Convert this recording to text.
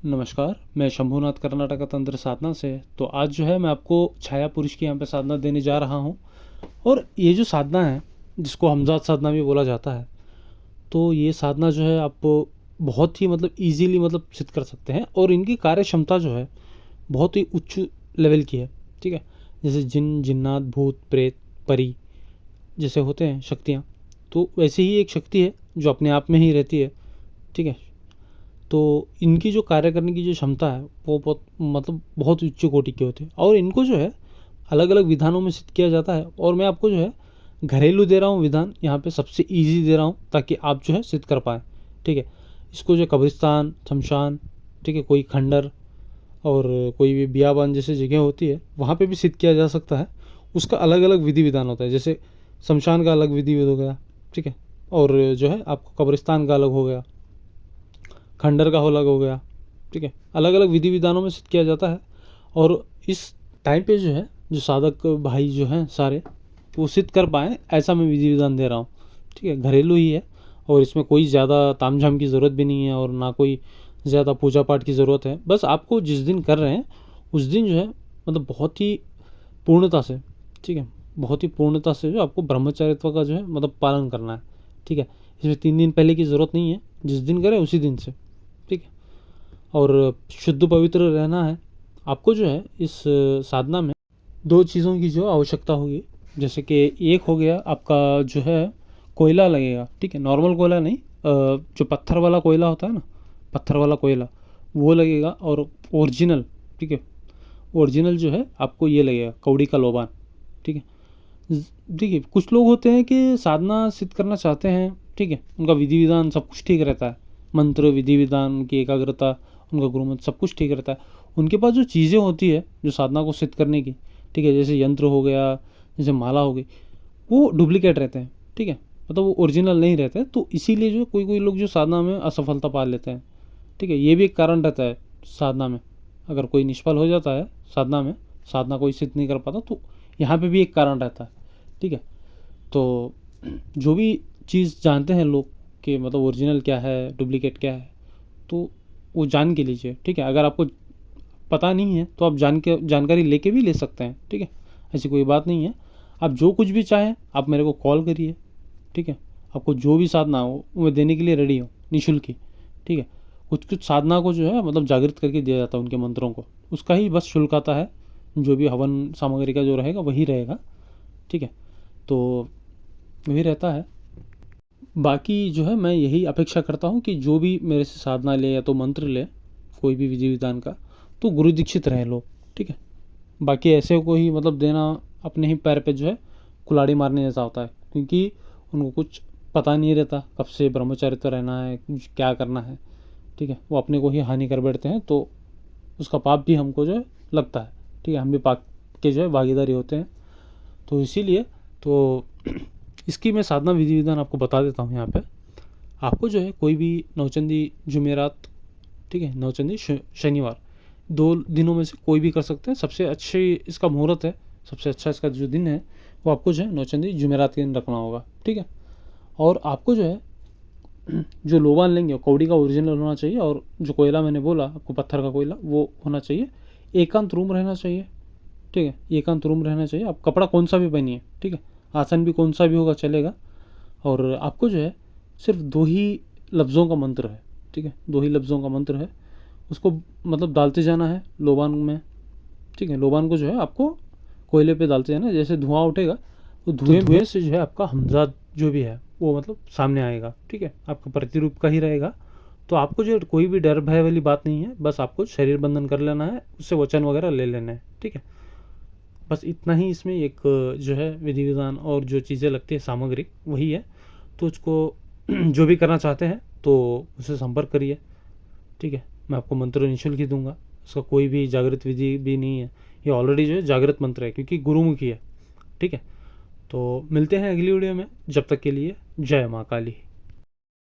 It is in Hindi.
नमस्कार, मैं शंभूनाथ कर्नाटक तंत्र साधना से। तो आज जो है मैं आपको छाया पुरुष की यहाँ पे साधना देने जा रहा हूँ। और ये जो साधना है जिसको हमजात साधना भी बोला जाता है, तो ये साधना जो है आप बहुत ही इजीली सिद्ध कर सकते हैं। और इनकी कार्य क्षमता जो है बहुत ही उच्च लेवल की है। ठीक है, जैसे जिन जिन्नात भूत प्रेत परी जैसे होते हैं शक्तियाँ, तो वैसे ही एक शक्ति है जो अपने आप में ही रहती है। ठीक है, तो इनकी जो कार्य करने की जो क्षमता है वो बहुत उच्च कोटि की होती है। और इनको जो है अलग अलग विधानों में सिद्ध किया जाता है। और मैं आपको जो है घरेलू दे रहा हूँ विधान यहाँ पे, सबसे इजी दे रहा हूँ ताकि आप जो है सिद्ध कर पाएँ। ठीक है, इसको जो कब्रिस्तान, शमशान, ठीक है, कोई खंडर और कोई भी बियाबान जैसी जगह होती है वहाँ पे भी सिद्ध किया जा सकता है। उसका अलग अलग विधि विधान होता है। जैसे शमशान का अलग विधि हो गया, ठीक है, और जो है आपको कब्रिस्तान का अलग हो गया, खंडर का अलग हो गया। ठीक है, अलग अलग विधि विधानों में सिद्ध किया जाता है। और इस टाइम पे जो है जो साधक भाई जो हैं सारे वो सिद्ध कर पाएँ, ऐसा मैं विधि विधान दे रहा हूँ। ठीक है, घरेलू ही है और इसमें कोई ज़्यादा तामझाम की ज़रूरत भी नहीं है और ना कोई ज़्यादा पूजा पाठ की ज़रूरत है। बस आपको जिस दिन कर रहे हैं उस दिन जो है बहुत ही पूर्णता से, ठीक है, बहुत ही पूर्णता से जो आपको ब्रह्मचारित्व का जो है पालन करना है। ठीक है, इसमें 3 दिन पहले की ज़रूरत नहीं है, जिस दिन करें उसी दिन से। ठीक है, और शुद्ध पवित्र रहना है आपको। जो है इस साधना में 2 चीज़ों की जो आवश्यकता होगी। जैसे कि एक हो गया आपका जो है कोयला लगेगा। ठीक है, नॉर्मल कोयला नहीं, जो पत्थर वाला कोयला होता है ना, पत्थर वाला कोयला वो लगेगा। और ओरिजिनल, ठीक है, ओरिजिनल जो है आपको ये लगेगा कौड़ी का लोबान। ठीक है, देखिए कुछ लोग होते हैं कि साधना सिद्ध करना चाहते हैं, ठीक है, उनका विधि विधान सब कुछ ठीक रहता है, मंत्र विधि विधान, उनकी एकाग्रता, उनका गुरुमत सब कुछ ठीक रहता है। उनके पास जो चीज़ें होती है जो साधना को सिद्ध करने की, ठीक है, जैसे यंत्र हो गया, जैसे माला हो गई, वो डुप्लीकेट रहते हैं। ठीक है, वो ओरिजिनल नहीं रहते। तो इसीलिए जो कोई कोई लोग जो साधना में असफलता पा लेते हैं। ठीक है, ये भी एक कारण रहता है साधना में। अगर कोई निष्फल हो जाता है साधना में, साधना कोई सिद्ध नहीं कर पाता, तो यहाँ पे भी एक कारण रहता है। ठीक है, तो जो भी चीज़ जानते हैं लोग कि ओरिजिनल क्या है, डुप्लीकेट क्या है, तो वो जान के लीजिए। ठीक है, अगर आपको पता नहीं है तो आप जानकारी लेके भी ले सकते हैं। ठीक है, ऐसी कोई बात नहीं है। आप जो कुछ भी चाहें आप मेरे को कॉल करिए। ठीक है, आपको जो भी साधना हो मैं देने के लिए रेडी हूँ, निःशुल्क ही। ठीक है, कुछ कुछ साधना को जो है जागृत करके दिया जाता है, उनके मंत्रों को, उसका ही बस शुल्क आता है। जो भी हवन सामग्री का जो रहेगा वही रहेगा। ठीक है, तो वही रहता है। बाकी जो है मैं यही अपेक्षा करता हूँ कि जो भी मेरे से साधना ले या तो मंत्र ले, कोई भी विधि विधान का, तो गुरु दीक्षित रहे लोग। ठीक है, बाकी ऐसे को ही देना अपने ही पैर पे जो है कुल्हाड़ी मारने जैसा होता है, क्योंकि उनको कुछ पता नहीं रहता कब से ब्रह्मचारित्व रहना है, क्या करना है। ठीक है, वो अपने को ही हानि कर बैठते हैं, तो उसका पाप भी हमको जो है लगता है। ठीक है, हम भी पाप के जो है भागीदारी होते हैं। तो इसीलिए तो इसकी मैं साधना विधि विधान आपको बता देता हूँ यहाँ पे। आपको जो है कोई भी नौचंदी जुमेरात, ठीक है, नौचंदी शनिवार, 2 दिनों में से कोई भी कर सकते हैं। सबसे अच्छे इसका मुहूर्त है, सबसे अच्छा इसका जो दिन है वो आपको जो है नौचंदी जुमेरात के दिन रखना होगा। ठीक है, और आपको जो है जो लोबान लेंगे कौड़ी का ओरिजिनल होना चाहिए। और जो कोयला मैंने बोला आपको, पत्थर का कोयला, वो होना चाहिए। एकांत रूम रहना चाहिए। ठीक है, एकांत रूम रहना चाहिए। आप कपड़ा कौन सा भी पहनिए, ठीक है, आसन भी कौन सा भी होगा चलेगा। और आपको जो है सिर्फ 2 ही लफ्ज़ों का मंत्र है। ठीक है, 2 ही लफ्ज़ों का मंत्र है, उसको डालते जाना है लोबान में। ठीक है, लोबान को जो है आपको कोयले पे डालते जाना है। जैसे धुआं उठेगा तो धुएं से जो है आपका हमजाद जो भी है वो सामने आएगा। ठीक है, आपका प्रतिरूप का ही रहेगा। तो आपको जो कोई भी डर भय वाली बात नहीं है, बस आपको शरीर बंधन कर लेना है, उससे वचन वगैरह ले लेना है। ठीक है, बस इतना ही इसमें एक जो है विधि विधान और जो चीज़ें लगती है सामग्री वही है। तो उसको जो भी करना चाहते हैं तो उससे संपर्क करिए। ठीक है, मैं आपको मंत्र निःशुल्क ही दूंगा, उसका कोई भी जागृत विधि भी नहीं है। ये ऑलरेडी जो है जागृत मंत्र है क्योंकि गुरुमुखी है। ठीक है, तो मिलते हैं अगली वीडियो में, जब तक के लिए जय माँ काली।